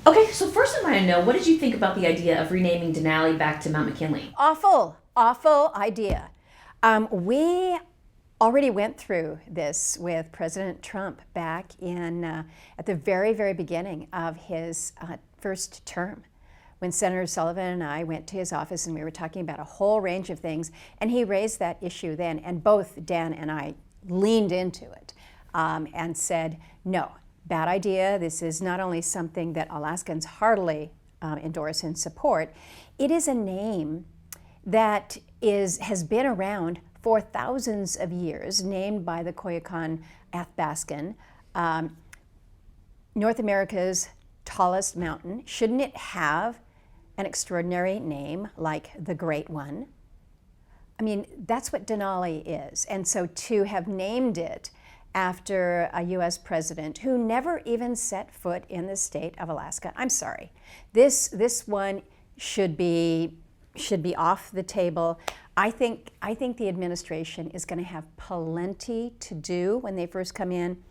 Okay, so first I want to know, what did you think about the idea of renaming Denali back to Mount McKinley? Awful idea. We already went through this with President Trump back in at the very beginning of his first term, when Senator Sullivan and I went to his office and we were talking about a whole range of things, and he raised that issue then, and both Dan and I leaned into it and said, no, bad idea. This is not only something that Alaskans heartily endorse and support, it is a name that has been around for thousands of years, named by the Koyukon Athabascan, North America's tallest mountain. Shouldn't it have an extraordinary name like the Great One? I mean, that's what Denali is. And so to have named it after a U.S. president who never even set foot in the state of Alaska, I'm sorry. This one should be off the table. I think the administration is going to have plenty to do when they first come in,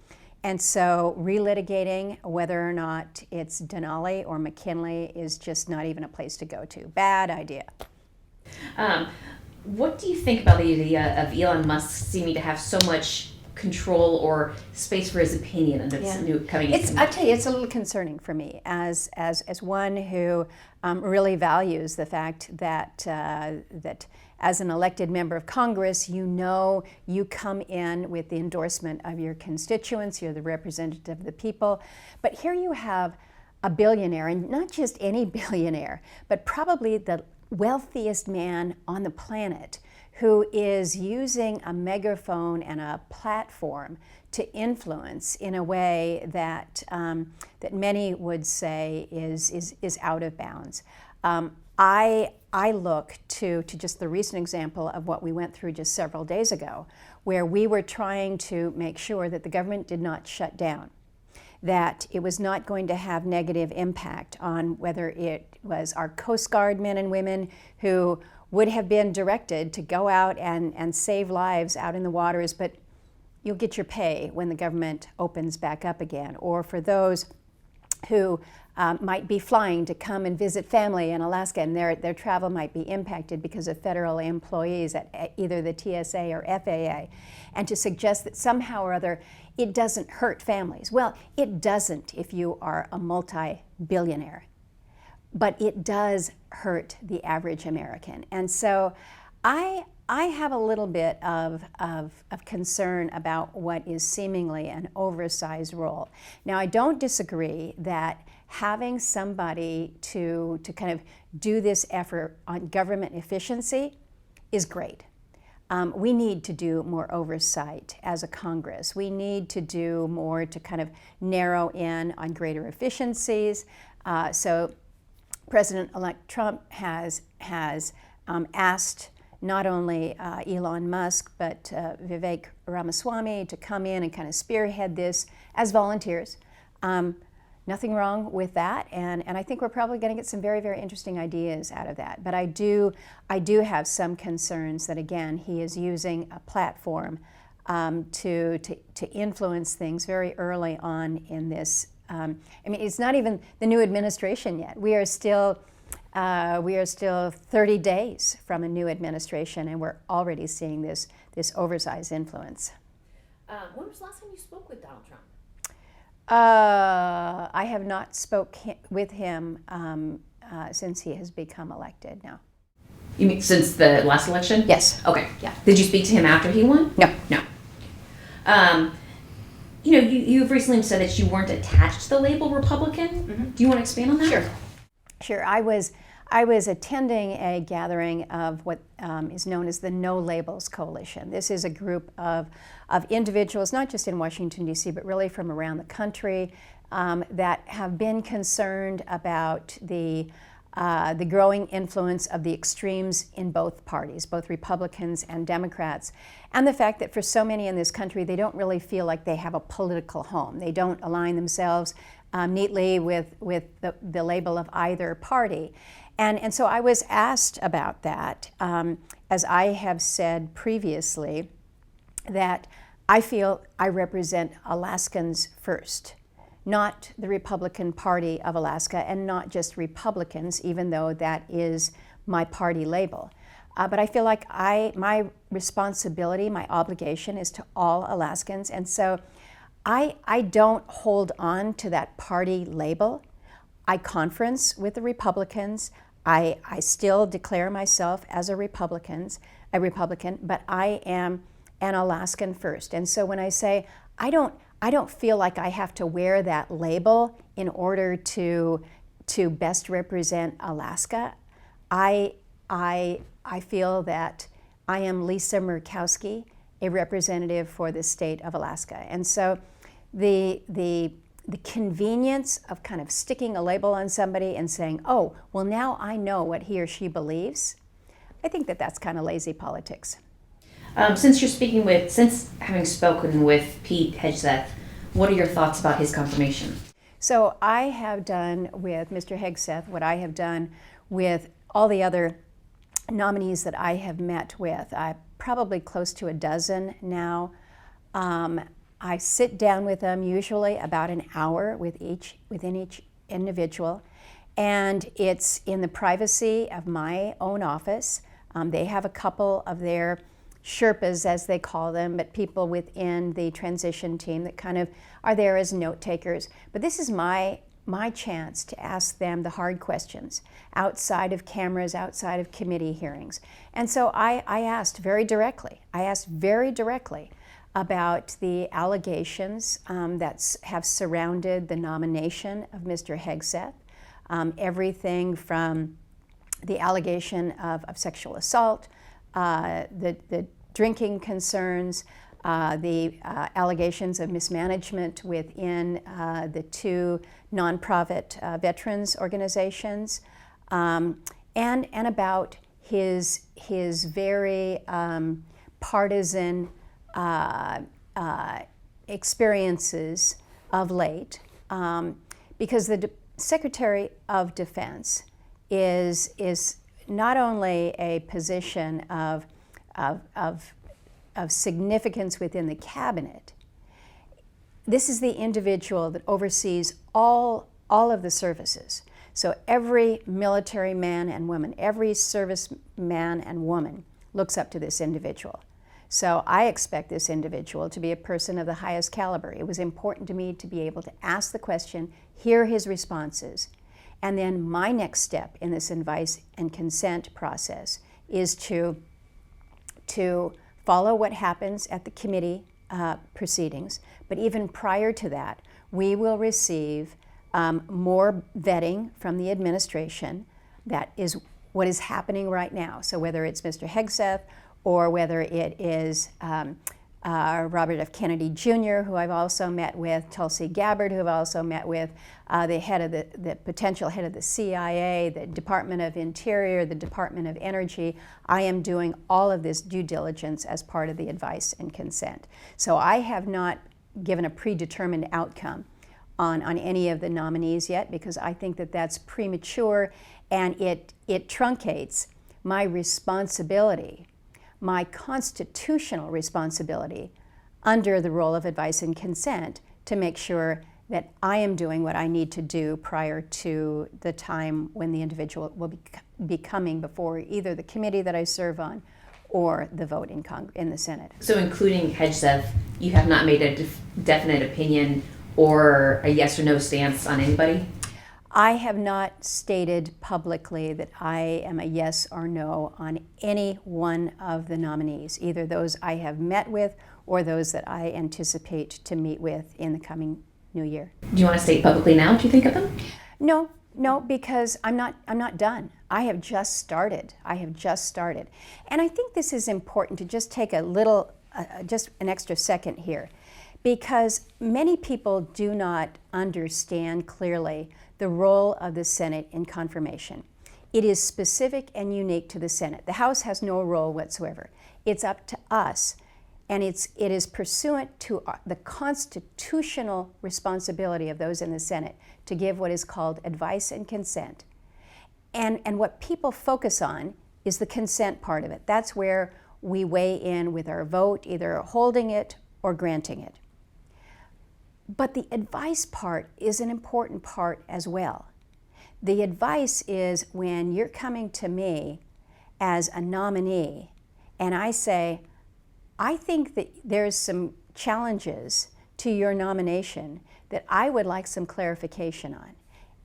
and so relitigating whether or not it's Denali or McKinley is just not even a place to go to. Bad idea. What do you think about the idea of Elon Musk seeming to have so much control or space for his opinion under this new coming? I tell you, it's a little concerning for me as one who really values the fact that that as an elected member of Congress, you come in with the endorsement of your constituents. You're the representative of the people. But here you have a billionaire, and not just any billionaire, but probably the wealthiest man on the planet, who is using a megaphone and a platform to influence in a way that that many would say is out of bounds. I look to just the recent example of what we went through just several days ago, where we were trying to make sure that the government did not shut down, that it was not going to have negative impact on whether it was our Coast Guard men and women who would have been directed to go out and save lives out in the waters, but you'll get your pay when the government opens back up again, or for those who might be flying to come and visit family in Alaska, and their travel might be impacted because of federal employees at either the TSA or FAA, and to suggest that somehow or other it doesn't hurt families. Well, it doesn't if you are a multi-billionaire, but it does hurt the average American. And so I have a little bit of concern about what is seemingly an oversized role. Now, I don't disagree that having somebody to kind of do this effort on government efficiency is great. We need to do more oversight as a Congress. We need to do more to kind of narrow in on greater efficiencies. So President-elect Trump has asked not only Elon Musk, but Vivek Ramaswamy to come in and kind of spearhead this as volunteers. Nothing wrong with that, and I think we're probably going to get some very interesting ideas out of that. But I do have some concerns that, again, he is using a platform to influence things very early on in this. I mean, it's not even the new administration yet. We are still 30 days from a new administration, and we're already seeing this oversized influence. When was the last time you spoke with Donald Trump? I have not spoke with him since he has become elected. No. You mean since the last election? Yes. Okay. Yeah. Did you speak to him after he won? No. No. You've recently said that you weren't attached to the label Republican. Mm-hmm. Do you want to expand on that? Sure. I was attending a gathering of what is known as the No Labels Coalition. This is a group of individuals, not just in Washington, D.C., but really from around the country, that have been concerned about the growing influence of the extremes in both parties, both Republicans and Democrats, and the fact that for so many in this country, they don't really feel like they have a political home. They don't align themselves neatly with the label of either party. And so I was asked about that, as I have said previously, that I feel I represent Alaskans first, not the Republican Party of Alaska, and not just Republicans, even though that is my party label. But I feel like my responsibility, my obligation is to all Alaskans, and so I don't hold on to that party label. I conference with the Republicans. I still declare myself as a Republican, but I am an Alaskan first. And so when I say I don't feel like I have to wear that label in order to best represent Alaska, I feel that I am Lisa Murkowski, a representative for the state of Alaska. And so the convenience of kind of sticking a label on somebody and saying, oh, well, now I know what he or she believes, I think that that's kind of lazy politics. Since having spoken with Pete Hegseth, what are your thoughts about his confirmation? So I have done with Mr. Hegseth what I have done with all the other nominees that I have met with. Probably close to a dozen now. I sit down with them usually about an hour within each individual, and it's in the privacy of my own office. They have a couple of their Sherpas, as they call them, but people within the transition team that kind of are there as note takers. But this is my chance to ask them the hard questions outside of cameras, outside of committee hearings. And so I asked very directly about the allegations that have surrounded the nomination of Mr. Hegseth, everything from the allegation of sexual assault, the drinking concerns, the allegations of mismanagement within the two nonprofit veterans organizations, and about his very partisan experiences of late, because the Secretary of Defense is not only a position of significance within the cabinet. This is the individual that oversees all of the services. So every military man and woman, every service man and woman looks up to this individual. So I expect this individual to be a person of the highest caliber. It was important to me to be able to ask the question, hear his responses, and then my next step in this advice and consent process is to follow what happens at the committee proceedings. But even prior to that, we will receive more vetting from the administration. That is what is happening right now. So whether it's Mr. Hegseth or whether it is Robert F. Kennedy Jr., who I've also met with, Tulsi Gabbard, who I've also met with, the head of the potential head of the CIA, the Department of Interior, the Department of Energy. I am doing all of this due diligence as part of the advice and consent. So I have not given a predetermined outcome on any of the nominees yet, because I think that that's premature, and it truncates my responsibility, my constitutional responsibility under the role of advice and consent to make sure that I am doing what I need to do prior to the time when the individual will be coming before either the committee that I serve on or the vote in the Senate. So including Hegseth, you have not made a definite opinion or a yes or no stance on anybody? I have not stated publicly that I am a yes or no on any one of the nominees, either those I have met with or those that I anticipate to meet with in the coming new year. Do you want to state publicly now what you think of them? No, because I'm not done. I have just started. And I think this is important to just take a little, just an extra second here, because many people do not understand clearly the role of the Senate in confirmation. It is specific and unique to the Senate. The House has no role whatsoever. It's up to us, and it is pursuant to the constitutional responsibility of those in the Senate to give what is called advice and consent. And what people focus on is the consent part of it. That's where we weigh in with our vote, either holding it or granting it. But the advice part is an important part as well. The advice is when you're coming to me as a nominee and I say, I think that there's some challenges to your nomination that I would like some clarification on.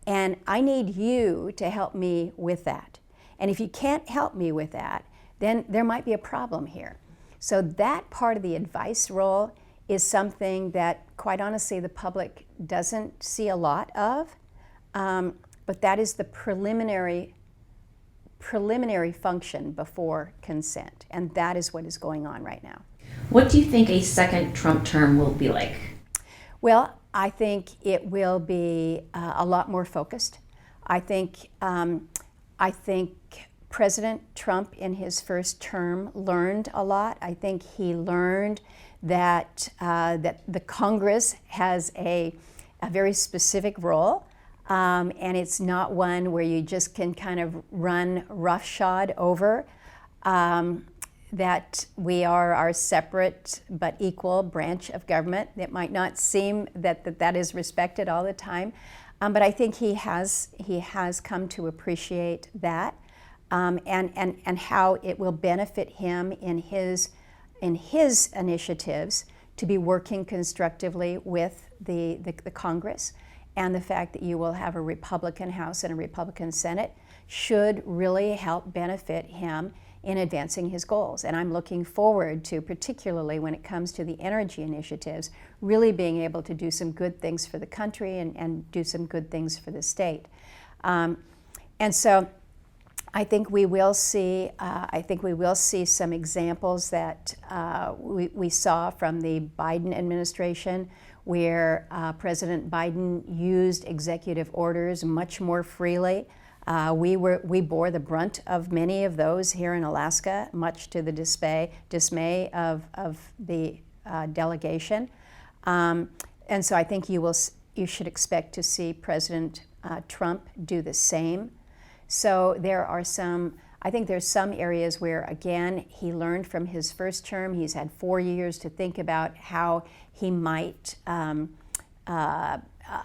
And I need you to help me with that. And if you can't help me with that, then there might be a problem here. So that part of the advice role is something that, quite honestly, the public doesn't see a lot of. But that is the preliminary function before consent. And that is what is going on right now. What do you think a second Trump term will be like? Well, I think it will be a lot more focused. I think President Trump in his first term learned a lot. I think he learned that the Congress has a very specific role, and it's not one where you just can kind of run roughshod over. That we are our separate but equal branch of government. It might not seem that is respected all the time, but I think he has come to appreciate that, and how it will benefit him in his initiatives to be working constructively with the Congress, and the fact that you will have a Republican House and a Republican Senate should really help benefit him in advancing his goals. And I'm looking forward to, particularly when it comes to the energy initiatives, really being able to do some good things for the country and do some good things for the state. And so I think we will see some examples that we saw from the Biden administration, where President Biden used executive orders much more freely. We bore the brunt of many of those here in Alaska, much to the dismay of the delegation. And so I think you should expect to see President Trump do the same. So I think there's some areas where, again, he learned from his first term. He's had 4 years to think about how he might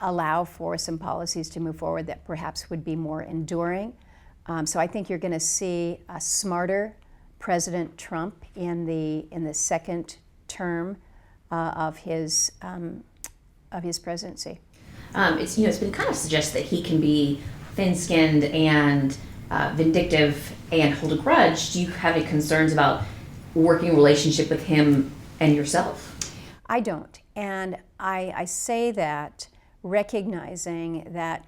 allow for some policies to move forward that perhaps would be more enduring. So I think you're going to see a smarter President Trump in the second term of his presidency. It's been kind of suggested that he can be thin-skinned and vindictive and hold a grudge. Do you have any concerns about working relationship with him and yourself? I don't, and I say that recognizing that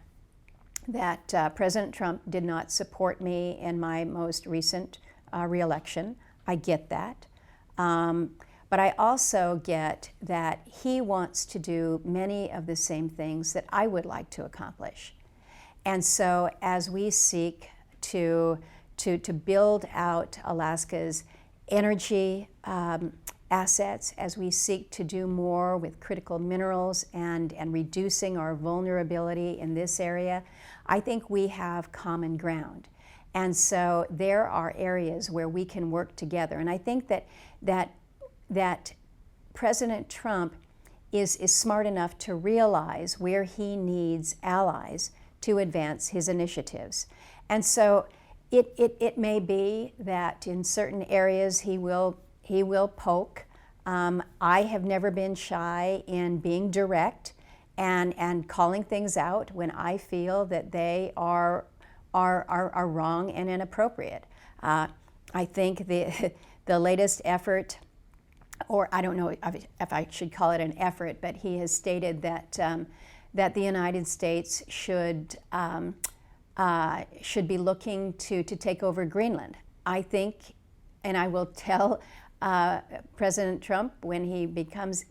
President Trump did not support me in my most recent reelection. I get that. But I also get that he wants to do many of the same things that I would like to accomplish. And so as we seek to build out Alaska's energy assets, as we seek to do more with critical minerals and reducing our vulnerability in this area, I think we have common ground. And so there are areas where we can work together. And I think that President Trump is smart enough to realize where he needs allies to advance his initiatives. And so it may be that in certain areas he will poke. I have never been shy in being direct and calling things out when I feel that they are wrong and inappropriate. I think the latest effort, or I don't know if I should call it an effort, but he has stated that the United States should be looking to take over Greenland. I think, and I will tell President Trump when he comes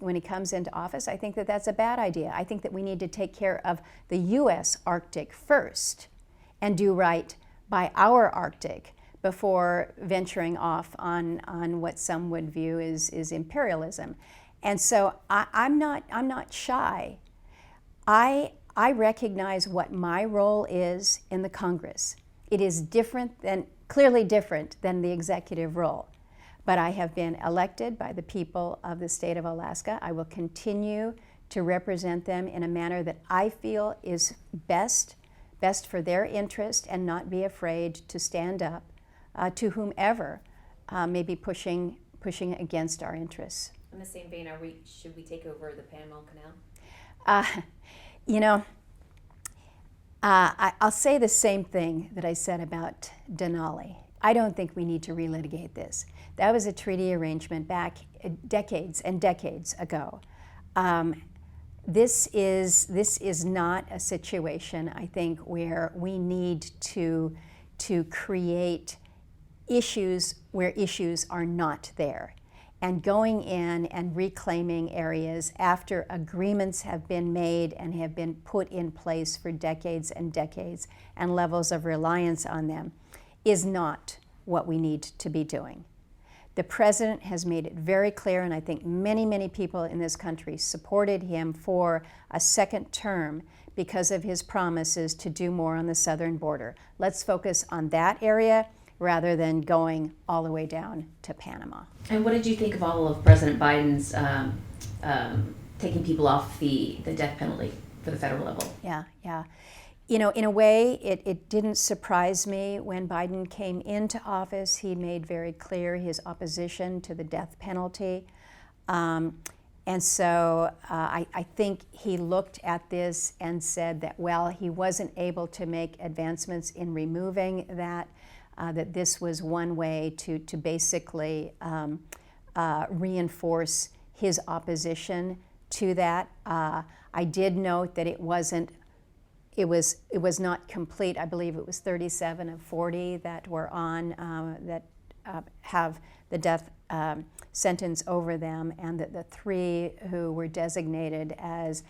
into office, I think that that's a bad idea. I think that we need to take care of the U.S. Arctic first and do right by our Arctic before venturing off on what some would view as imperialism. And so I'm not shy. I recognize what my role is in the Congress. It is clearly different than the executive role. But I have been elected by the people of the state of Alaska. I will continue to represent them in a manner that I feel is best for their interest, and not be afraid to stand up to whomever may be pushing against our interests. In the same vein, should we take over the Panama Canal? I'll say the same thing that I said about Denali. I don't think we need to relitigate this. That was a treaty arrangement back decades and decades ago. This is not a situation, I think, where we need to create issues where issues are not there, and going in and reclaiming areas after agreements have been made and have been put in place for decades and decades, and levels of reliance on them, is not what we need to be doing. The president has made it very clear, and I think many, many people in this country supported him for a second term because of his promises to do more on the southern border. Let's focus on that area rather than going all the way down to Panama. And what did you think of all of President Biden's taking people off the death penalty for the federal level? Yeah. You know, in a way, it didn't surprise me when Biden came into office. He made very clear his opposition to the death penalty. And so I think he looked at this and said that, well, he wasn't able to make advancements in removing that, that this was one way to basically reinforce his opposition to that. I did note that it was not complete. I believe it was 37 of 40 that were on that have the death sentence over them, and that the 3 who were designated as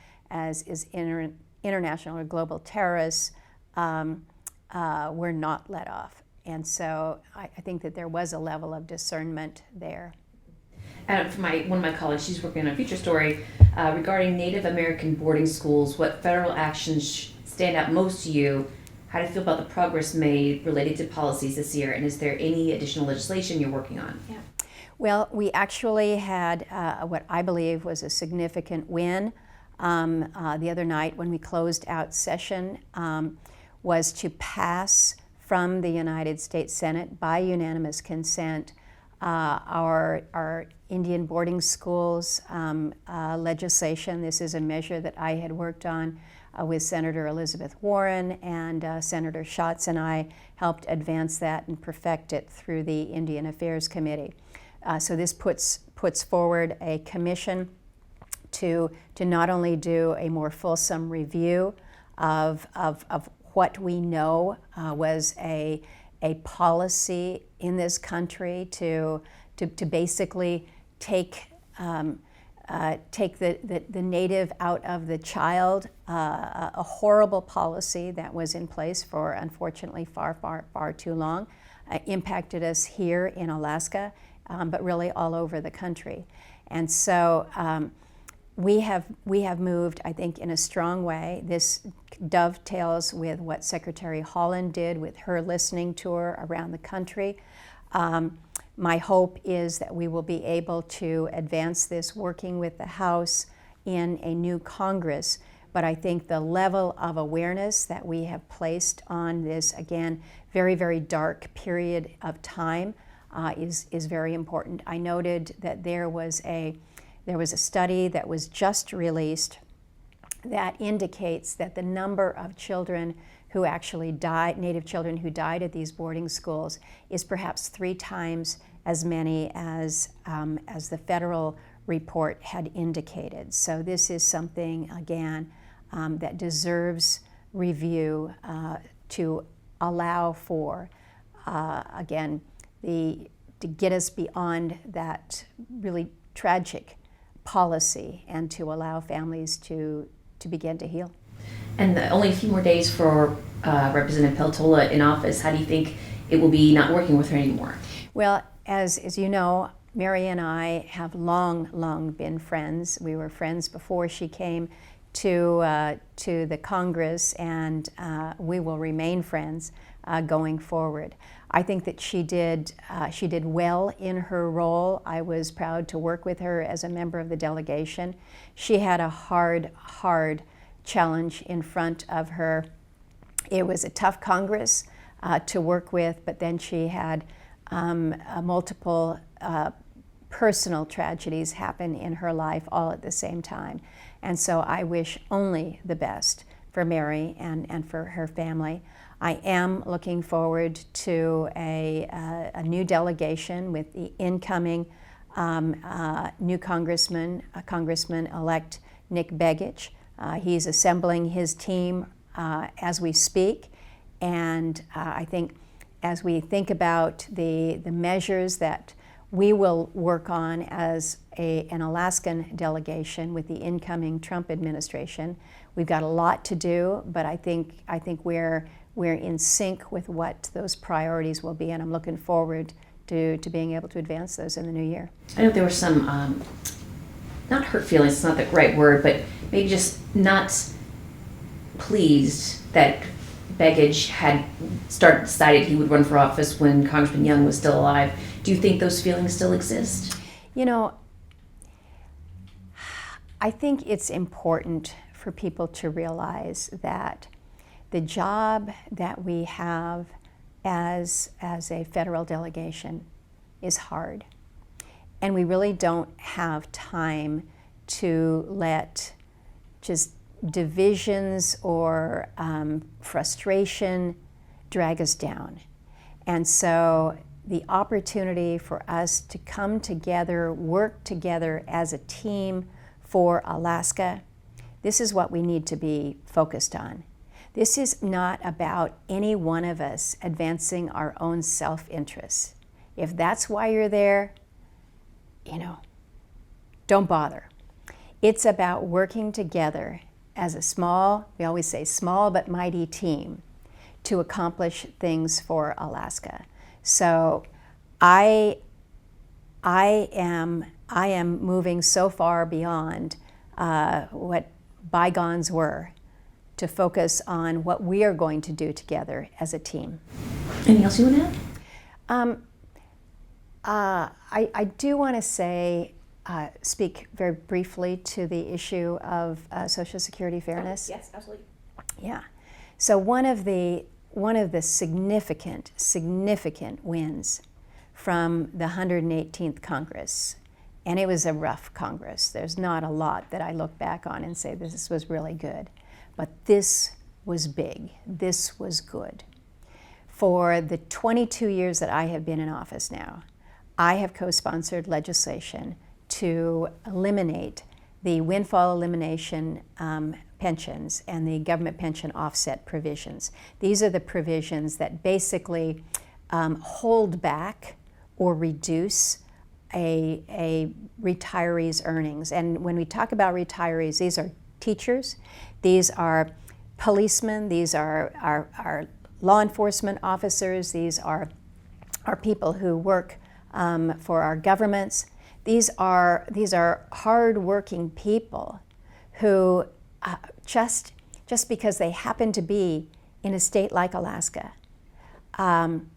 international or global terrorists were not let off. And so I think that there was a level of discernment there. For one of my colleagues, she's working on a future story regarding Native American boarding schools. What federal actions stand out most to you? How do you feel about the progress made related to policies this year? And is there any additional legislation you're working on? Yeah. Well, we actually had what I believe was a significant win the other night when we closed out session, was to pass from the United States Senate by unanimous consent our Indian boarding schools legislation. This is a measure that I had worked on with Senator Elizabeth Warren, and Senator Schatz and I helped advance that and perfect it through the Indian Affairs Committee. So this puts forward a commission to not only do a more fulsome review of what we know was a policy in this country to basically take the native out of the child, a horrible policy that was in place for, unfortunately, far too long, impacted us here in Alaska, but really all over the country. And so we have moved, I think, in a strong way. This dovetails with what Secretary Haaland did with her listening tour around the country. My hope is that we will be able to advance this working with the House in a new Congress, but I think the level of awareness that we have placed on this, again, very, very dark period of time is very important. I noted that there was a study that was just released that indicates that the number of children who actually died, Native children who died at these boarding schools, is perhaps 3 times as many as the federal report had indicated. So this is something, again, that deserves review to allow for, again, to get us beyond that really tragic policy and to allow families to begin to heal. And only a few more days for Representative Peltola in office. How do you think it will be not working with her anymore? Well, as you know, Mary and I have long been friends. We were friends before she came to the Congress, and we will remain friends going forward. I think that she did well in her role. I was proud to work with her as a member of the delegation. She had a hard challenge in front of her. It was a tough Congress to work with, but then she had multiple personal tragedies happen in her life all at the same time. And so I wish only the best for Mary and for her family. I am looking forward to a new delegation with the incoming new Congressman-elect Nick Begich. He's assembling his team as we speak, and I think as we think about the measures that we will work on as an Alaskan delegation with the incoming Trump administration, we've got a lot to do, but I think we're in sync with what those priorities will be, and I'm looking forward to being able to advance those in the new year. I know there were some, not hurt feelings, it's not the right word, but maybe just not pleased that Begich had decided he would run for office when Congressman Young was still alive. Do you think those feelings still exist? You know, I think it's important for people to realize that the job that we have as a federal delegation is hard. And we really don't have time to let just divisions or frustration drag us down. And so the opportunity for us to come together, work together as a team for Alaska, this is what we need to be focused on. This is not about any one of us advancing our own self-interest. If that's why you're there, don't bother. It's about working together as a small, we always say small but mighty team, to accomplish things for Alaska. So I am moving so far beyond what bygones were to focus on what we are going to do together as a team. Anything else you want to add? I do want to say, speak very briefly to the issue of Social Security fairness. Yes, absolutely. Yeah. So one of the significant wins from the 118th Congress, and it was a rough Congress. There's not a lot that I look back on and say this was really good, but this was big. This was good. For the 22 years that I have been in office now, I have co-sponsored legislation to eliminate the windfall elimination pensions and the government pension offset provisions. These are the provisions that basically hold back or reduce a retiree's earnings. And when we talk about retirees, these are teachers, these are policemen, these are law enforcement officers, these are people who work for our governments. These are hard-working people who just because they happen to be in a state like Alaska, and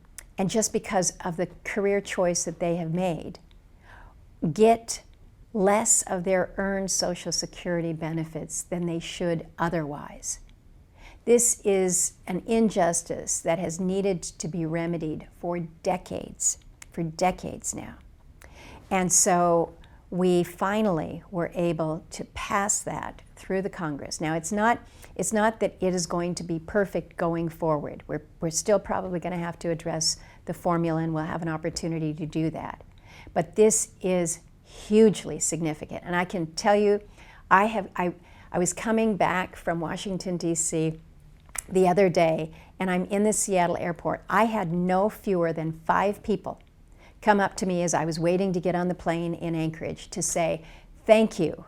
just because of the career choice that they have made, get less of their earned Social Security benefits than they should otherwise. This is an injustice that has needed to be remedied for decades now. And so we finally were able to pass that through the Congress. Now it's not that it is going to be perfect going forward. We're still probably going to have to address the formula, and we'll have an opportunity to do that. But this is hugely significant. And I can tell you, I was coming back from Washington, D.C. the other day, and I'm in the Seattle airport. I had no fewer than 5 people come up to me as I was waiting to get on the plane in Anchorage to say, thank you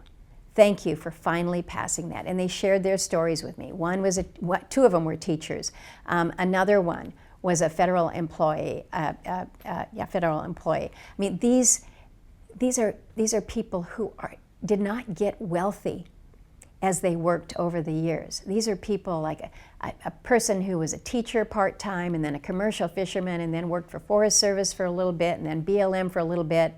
for finally passing that. And they shared their stories with me. 2 of them were teachers. Another one was a federal employee. Federal employee. I mean, these are people who did not get wealthy as they worked over the years. These are people like a person who was a teacher part-time and then a commercial fisherman and then worked for Forest Service for a little bit and then BLM for a little bit.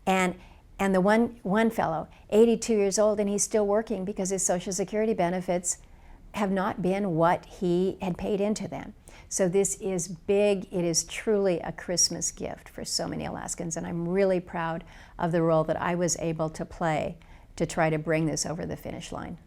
And the one fellow, 82 years old, and he's still working because his Social Security benefits have not been what he had paid into them. So this is big. It is truly a Christmas gift for so many Alaskans, and I'm really proud of the role that I was able to play to try to bring this over the finish line.